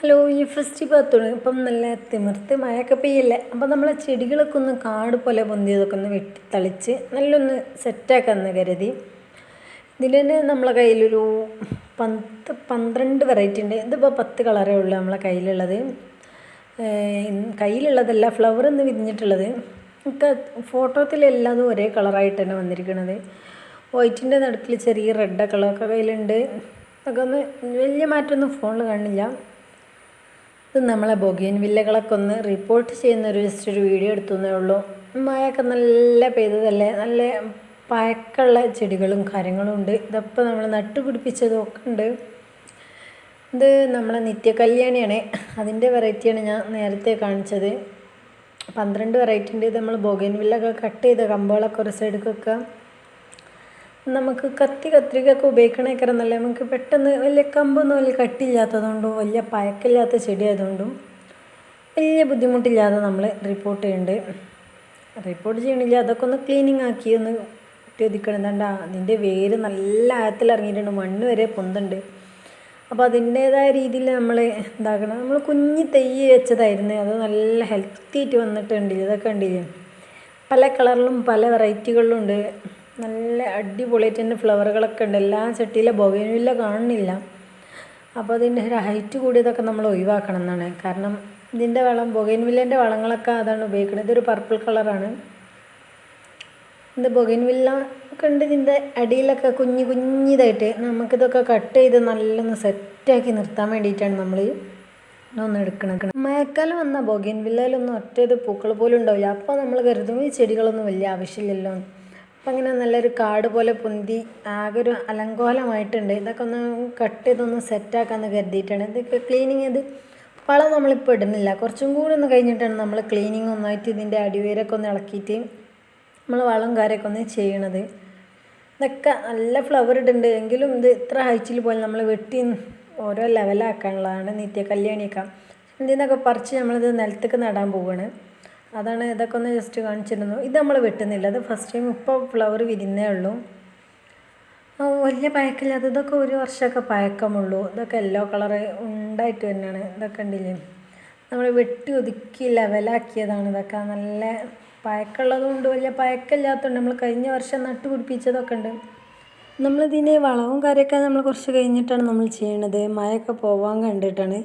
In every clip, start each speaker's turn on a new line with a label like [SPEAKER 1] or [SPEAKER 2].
[SPEAKER 1] Hello, ഈ festival ഇപ്പം നല്ല തിമിർത്ത് മഴയൊക്കെ പെയ്യല്ലേ. അപ്പം നമ്മളെ ചെടികളൊക്കെ ഒന്ന് കാട് പോലെ പൊന്തിയതൊക്കെ ഒന്ന് വെട്ടി തളിച്ച് നല്ലൊന്ന് സെറ്റാക്കാമെന്ന് കരുതി. ഇതിൽ തന്നെ നമ്മളെ കയ്യിലൊരു 12 വെറൈറ്റി ഉണ്ട്. ഇതിപ്പോൾ 10 കളറേ ഉള്ളൂ നമ്മളെ കയ്യിലുള്ളത്. കയ്യിലുള്ളതല്ല, ഫ്ലവർ ഒന്ന് വിരിഞ്ഞിട്ടുള്ളത്. നമുക്ക് ഫോട്ടോത്തിലെല്ലാതും ഒരേ കളറായിട്ട് തന്നെ വന്നിരിക്കുന്നത്. വൈറ്റിൻ്റെ നടുക്കിൽ ചെറിയ റെഡ് കളറൊക്കെ കയ്യിലുണ്ട്. അതൊക്കെ ഒന്ന് വലിയ മാറ്റമൊന്നും ഫോണിൽ കാണില്ല. ഇത് നമ്മളെ ബൊഗെയിൻവില്ലകളൊക്കെ ഒന്ന് റിപ്പോർട്ട് ചെയ്യുന്ന ജസ്റ്റ് ഒരു വീഡിയോ എടുത്തേ ഉള്ളൂ. മഴയൊക്കെ നല്ല പെയ്തതല്ലേ, നല്ല പഴക്കമുള്ള ചെടികളും കാര്യങ്ങളും ഉണ്ട്. ഇതപ്പോൾ നമ്മൾ നട്ടുപിടിപ്പിച്ചതൊക്കെ ഉണ്ട്. ഇത് നമ്മളെ നിത്യകല്യാണിയാണ്, അതിൻ്റെ വെറൈറ്റിയാണ് ഞാൻ നേരത്തെ കാണിച്ചത്. 12 വെറൈറ്റി ഉണ്ട്. ഇത് നമ്മൾ ബൊഗെയിൻവില്ലൊക്കെ കട്ട് ചെയ്ത കമ്പുകളൊക്കെ ഒരു സൈഡിൽ വെക്കുക. നമുക്ക് കത്രികയൊക്കെ ഉപയോഗിക്കണേക്കാരം നല്ല. നമുക്ക് പെട്ടെന്ന് വലിയ കമ്പൊന്നും വലിയ കട്ടില്ലാത്തതുകൊണ്ടും വലിയ പഴക്കമില്ലാത്ത ചെടി ആയതുകൊണ്ടും വലിയ ബുദ്ധിമുട്ടില്ലാതെ നമ്മൾ റിപ്പോർട്ട് ചെയ്യണില്ല. അതൊക്കെ ഒന്ന് ക്ലീനിങ് ആക്കി ഒന്ന് ഒതുക്കണം. എന്താ അതിൻ്റെ വേര് നല്ല ആഴത്തിൽ ഇറങ്ങിയിട്ടുണ്ട്, മണ്ണ് വരെ പൊന്തുണ്ട്. അപ്പോൾ അതിൻ്റേതായ രീതിയിൽ നമ്മൾ എന്താക്കണം, നമ്മൾ കുഞ്ഞ് തൈ വെച്ചതായിരുന്നു. അത് നല്ല ഹെൽത്തി ആയിട്ട് വന്നിട്ടുണ്ടില്ല. ഇതൊക്കെ ഉണ്ടില്ലേ, പല കളറിലും പല വെറൈറ്റികളിലും ഉണ്ട്. നല്ല അടിപൊളിയായിട്ട് തന്നെ ഫ്ലവറുകളൊക്കെ ഉണ്ട്. എല്ലാ ചട്ടിയിലെ ബൊഗെയിൻവില്ല കാണുന്നില്ല. അപ്പോൾ അതിൻ്റെ ഒരു ഹൈറ്റ് കൂടിയതൊക്കെ നമ്മൾ ഒഴിവാക്കണം എന്നാണ്. കാരണം ഇതിൻ്റെ ബൊഗെയിൻവില്ലേൻ്റെ വളങ്ങളൊക്കെ അതാണ് ഉപയോഗിക്കുന്നത്. ഇതൊരു പർപ്പിൾ കളറാണ്. ഇത് ബൊഗെയിൻവില്ല ഒക്കെ ഉണ്ട്. ഇതിൻ്റെ അടിയിലൊക്കെ കുഞ്ഞിതായിട്ട് നമുക്കിതൊക്കെ കട്ട് ചെയ്ത് നല്ലൊന്ന് സെറ്റാക്കി നിർത്താൻ വേണ്ടിയിട്ടാണ് നമ്മൾ ഒന്ന് എടുക്കണം. മഴക്കാലം വന്നാൽ ബൊഗെയിൻവില്ലയിലൊന്നും ഒറ്റ പൂക്കൾ പോലും ഉണ്ടാവില്ല. അപ്പോൾ നമ്മൾ കരുതും ഈ ചെടികളൊന്നും വലിയ ആവശ്യമില്ലല്ലോ. അപ്പം അങ്ങനെ നല്ലൊരു കാട് പോലെ പൊന്തി ആകെ ഒരു അലങ്കോലമായിട്ടുണ്ട്. ഇതൊക്കെ ഒന്ന് കട്ട് ചെയ്തൊന്ന് സെറ്റാക്കാമെന്ന് കരുതിയിട്ടാണ്. ഇതൊക്കെ ക്ലീനിങ് ചെയ്ത് വളം നമ്മളിപ്പോൾ ഇടുന്നില്ല. കുറച്ചും കൂടി ഒന്ന് കഴിഞ്ഞിട്ടാണ് നമ്മൾ ക്ലീനിങ് ഒന്നായിട്ട് ഇതിൻ്റെ അടിവേരൊക്കെ ഒന്ന് ഇളക്കിയിട്ട് നമ്മൾ വളം കാര്യമൊക്കെ ഒന്ന് ചെയ്യണത്. ഇതൊക്കെ നല്ല ഫ്ലവർ ഇടുന്നുണ്ട്. എങ്കിലും ഇത് ഇത്ര ഹൈറ്റിൽ പോലെ നമ്മൾ വെട്ടി ഓരോ ലെവലാക്കാനുള്ളതാണ് നിത്യകല്യാണിയൊക്കെ. ഇതിൽ നിന്നൊക്കെ പറിച്ച് നമ്മളിത് നിലത്തേക്ക് നടാൻ പോവുകയാണ്. അതാണ് ഇതൊക്കെ ഒന്ന് ജസ്റ്റ് കാണിച്ചിരുന്നു. ഇത് നമ്മൾ വെട്ടുന്നില്ല. അത് ഫസ്റ്റ് ടൈം ഇപ്പോൾ ഫ്ലവർ വിരിഞ്ഞേ ഉള്ളൂ. വലിയ പഴക്കമില്ലാത്ത ഇതൊക്കെ 1 വർഷമൊക്കെ പഴക്കമുള്ളൂ. ഇതൊക്കെ യെല്ലോ കളറ് ഉണ്ടായിട്ട് തന്നെയാണ്. ഇതൊക്കെ ഉണ്ടില്ലേ, നമ്മൾ വെട്ടി ഒതുക്കി ലെവലാക്കിയതാണ്. ഇതൊക്കെ നല്ല പഴക്കമുള്ളതുകൊണ്ട് വലിയ പഴക്കമില്ലാത്തതുകൊണ്ട് നമ്മൾ കഴിഞ്ഞ വർഷം നട്ടുപിടിപ്പിച്ചതൊക്കെ ഉണ്ട്. നമ്മളിതിന് വളവും കാര്യമൊക്കെ നമ്മൾ കുറച്ച് കഴിഞ്ഞിട്ടാണ് നമ്മൾ ചെയ്യണത്. മഴയൊക്കെ പോവാൻ കണ്ടിട്ടാണ്.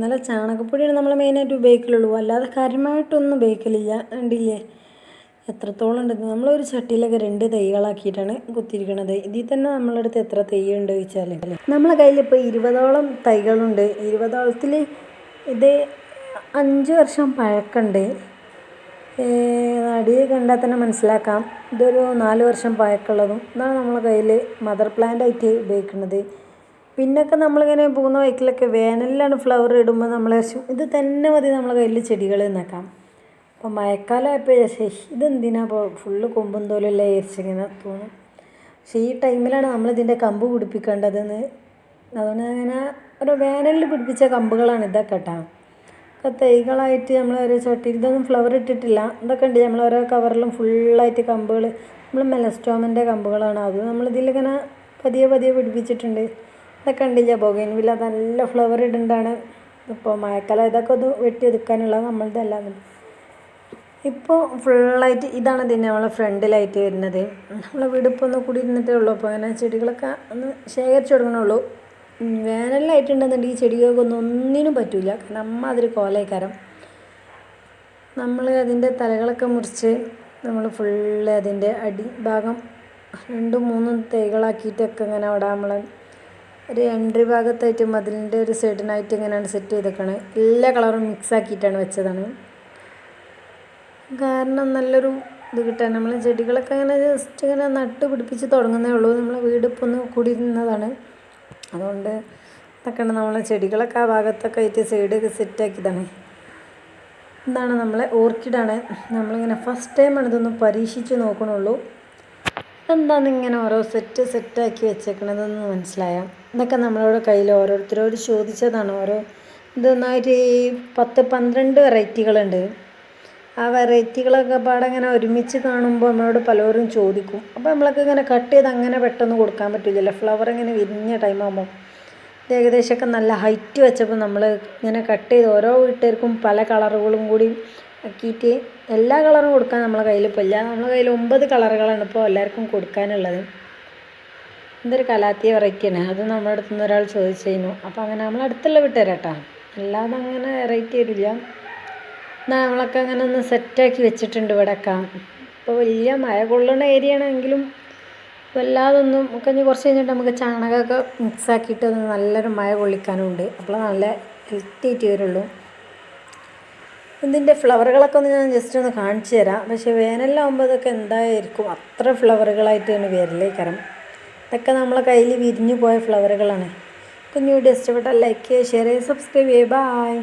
[SPEAKER 1] നല്ല ചാണകപ്പൊടിയാണ് നമ്മൾ മെയിനായിട്ട് ഉപയോഗിക്കലുള്ളൂ. അല്ലാതെ കാര്യമായിട്ടൊന്നും ഉപയോഗിക്കലില്ല. കണ്ടില്ലേ എത്രത്തോളം ഉണ്ട്. നമ്മളൊരു ചട്ടിയിലൊക്കെ 2 തൈകളാക്കിയിട്ടാണ് കുത്തിയിരിക്കണത്. ഇതിൽ തന്നെ നമ്മളെ അടുത്ത് എത്ര തൈ ഉണ്ട് ചോദിച്ചാൽ നമ്മളെ കയ്യിൽ ഇപ്പോൾ 20ഓളം തൈകളുണ്ട്. 20ഓളത്തിൽ ഇത് 5 വർഷം പഴക്കമുണ്ട്. അടി കണ്ടാൽ തന്നെ മനസ്സിലാക്കാം. ഇതൊരു 4 വർഷം പഴക്കമുള്ളതും ഇതാണ് നമ്മളെ കയ്യിൽ മദർ പ്ലാന്റ് ആയിട്ട് ഉപയോഗിക്കുന്നത്. പിന്നൊക്കെ നമ്മളിങ്ങനെ പോകുന്ന വൈക്കിലൊക്കെ വേനലിലാണ് ഫ്ലവർ ഇടുമ്പോൾ നമ്മൾ ഇത് തന്നെ മതി നമ്മളെ കയ്യിൽ ചെടികൾ നിന്നേക്കാം. അപ്പോൾ മഴക്കാലമായപ്പോൾ ഇതെന്തിനാ അപ്പോൾ ഫുള്ള് കൊമ്പും തോലുള്ള ഏരിച്ചിങ്ങനെ തോന്നും. പക്ഷേ ഈ ടൈമിലാണ് നമ്മളിതിൻ്റെ കമ്പ് പിടിപ്പിക്കേണ്ടതെന്ന്. അതുകൊണ്ട് അങ്ങനെ ഒരു വേനലിൽ പിടിപ്പിച്ച കമ്പുകളാണ് ഇതൊക്കെ കേട്ടോ. ഒക്കെ തൈകളായിട്ട് നമ്മൾ ഓരോ ചട്ടിയിൽ ഇതൊന്നും ഫ്ലവർ ഇട്ടിട്ടില്ല. ഇതൊക്കെ ഉണ്ട് നമ്മൾ ഓരോ കവറിലും ഫുള്ളായിട്ട് കമ്പുകൾ. നമ്മൾ മെലസ്റ്റോമിൻ്റെ കമ്പുകളാണ്. അത് നമ്മളിതിലിങ്ങനെ പതിയെ പിടിപ്പിച്ചിട്ടുണ്ട്. ഇതൊക്കെ ഉണ്ടില്ല ബൊഗെയിൻവില്ല നല്ല ഫ്ലവർ ഇടുന്നതാണ്. ഇപ്പോൾ മഴക്കാലം ഇതൊക്കെ ഒന്ന് വെട്ടി ഒതുക്കാനുള്ള നമ്മളുടെ എല്ലാം. ഇപ്പോൾ ഫുള്ളായിട്ട് ഇതാണ് ഇതിന് നമ്മളെ ഫ്രണ്ടിലായിട്ട് വരുന്നത്. നമ്മളെ വീടിപ്പോൾ ഒന്ന് കൂടി ഇരുന്നിട്ടേ ഉള്ളൂ. അപ്പോൾ അങ്ങനെ ചെടികളൊക്കെ ഒന്ന് ശേഖരിച്ച് കൊടുക്കണുള്ളൂ. വേനലിലായിട്ടുണ്ടെന്നുണ്ടെങ്കിൽ ഈ ചെടികൾക്കൊന്നും ഒന്നിനും പറ്റില്ല. കാരണം അതൊരു കോലൈക്കാരം. നമ്മൾ അതിൻ്റെ തലകളൊക്കെ മുറിച്ച് നമ്മൾ ഫുള്ള് അതിൻ്റെ അടിഭാഗം 2-3 തൈകളാക്കിയിട്ടൊക്കെ ഇങ്ങനെ അവിടെ നമ്മൾ ഒരു എൻട്രി ഭാഗത്തായിട്ട് മതിലിൻ്റെ ഒരു സൈഡിനായിട്ട് ഇങ്ങനെയാണ് സെറ്റ് ചെയ്തേക്കണത്. എല്ലാ കളറും മിക്സ് ആക്കിയിട്ടാണ് വെച്ചതാണ്. കാരണം നല്ലൊരു ഇത് കിട്ടാൻ നമ്മൾ ചെടികളൊക്കെ അങ്ങനെ ജസ്റ്റ് ഇങ്ങനെ നട്ട് പിടിപ്പിച്ച് തുടങ്ങുന്നേ ഉള്ളൂ. നമ്മളെ വീടിപ്പോൾ ഒന്ന് കൂടിയിരുന്നതാണ്. അതുകൊണ്ട് ഇതൊക്കെയാണ് നമ്മളെ ചെടികളൊക്കെ ആ ഭാഗത്തൊക്കെ ആയിട്ട് സൈഡൊക്കെ സെറ്റാക്കിയതാണ്. ഇതാണ് നമ്മളെ ഓർക്കിഡാണ്. നമ്മളിങ്ങനെ ഫസ്റ്റ് ടൈമാണ് ഇതൊന്ന് പരീക്ഷിച്ച് നോക്കണുള്ളൂ. എന്താണ് ഇങ്ങനെ ഓരോ സെറ്റാക്കി വെച്ചേക്കണതെന്ന് മനസ്സിലായ. ഇതൊക്കെ നമ്മളോട് കയ്യിൽ ഓരോരുത്തരോട് ചോദിച്ചതാണ്. ഇതൊന്നായിട്ട് ഈ 10-12 വെറൈറ്റികളുണ്ട്. ആ വെറൈറ്റികളൊക്കെ പാടെ ഇങ്ങനെ ഒരുമിച്ച് കാണുമ്പോൾ നമ്മളോട് പലരും ചോദിക്കും. അപ്പോൾ നമ്മളൊക്കെ ഇങ്ങനെ കട്ട് ചെയ്ത് അങ്ങനെ പെട്ടെന്ന് കൊടുക്കാൻ പറ്റില്ലല്ലോ. ഫ്ലവർ ഇങ്ങനെ വിരിഞ്ഞ ടൈമാകുമ്പോൾ ഇത് ഏകദേശമൊക്കെ നല്ല ഹൈറ്റ് വെച്ചപ്പോൾ നമ്മൾ ഇങ്ങനെ കട്ട് ചെയ്ത് ഓരോ വീട്ടുകാർക്കും പല കളറുകളും കൂടി ആക്കിയിട്ട് എല്ലാ കളറും കൊടുക്കാൻ നമ്മളെ കയ്യിൽ ഇപ്പോൾ ഇല്ല. നമ്മളെ കയ്യിൽ 9 കളറുകളാണ് ഇപ്പോൾ എല്ലാവർക്കും കൊടുക്കാനുള്ളത്. ഇതൊരു കലാത്തിയ വെറൈറ്റിയാണ്. അത് നമ്മുടെ അടുത്ത് നിന്ന് ഒരാൾ ചോദിച്ചിരുന്നു. അപ്പോൾ അങ്ങനെ നമ്മളടുത്തുള്ള വീട്ടുകാരാട്ടോ, അല്ലാതെ അങ്ങനെ വെറൈറ്റി വരില്ല. എന്നാൽ നമ്മളൊക്കെ അങ്ങനെ ഒന്ന് സെറ്റാക്കി വെച്ചിട്ടുണ്ട് ഇവിടെയൊക്കെ. ഇപ്പോൾ വലിയ മഴ കൊള്ളുന്ന ഏരിയ ആണെങ്കിലും വല്ലാതൊന്നും ഒക്കെ ഇനി കുറച്ച് കഴിഞ്ഞിട്ട് നമുക്ക് ചാണകമൊക്കെ മിക്സാക്കിയിട്ട് നല്ലൊരു മഴ കൊള്ളിക്കാനും ഉണ്ട്. അപ്പോൾ നല്ല ഹെൽത്തി ആയിട്ട് വരുള്ളൂ. ഇതിൻ്റെ ഫ്ലവറുകളൊക്കെ ഒന്ന് ഞാൻ ജസ്റ്റ് ഒന്ന് കാണിച്ചു തരാം. പക്ഷേ വേനലാകുമ്പോൾ ഇതൊക്കെ എന്തായിരിക്കും അത്ര ഫ്ലവറുകളായിട്ടാണ് വരലേക്കരം. ഇതൊക്കെ നമ്മളെ കയ്യിൽ വിരിഞ്ഞു പോയ ഫ്ലവറുകളാണ്. കുഞ്ഞു വീഡിയോ ഇഷ്ടപ്പെട്ടാൽ ലൈക്ക് ചെയ്യുക, ഷെയർ ചെയ്യുക, സബ്സ്ക്രൈബ് ചെയ്യുക. ബായ്.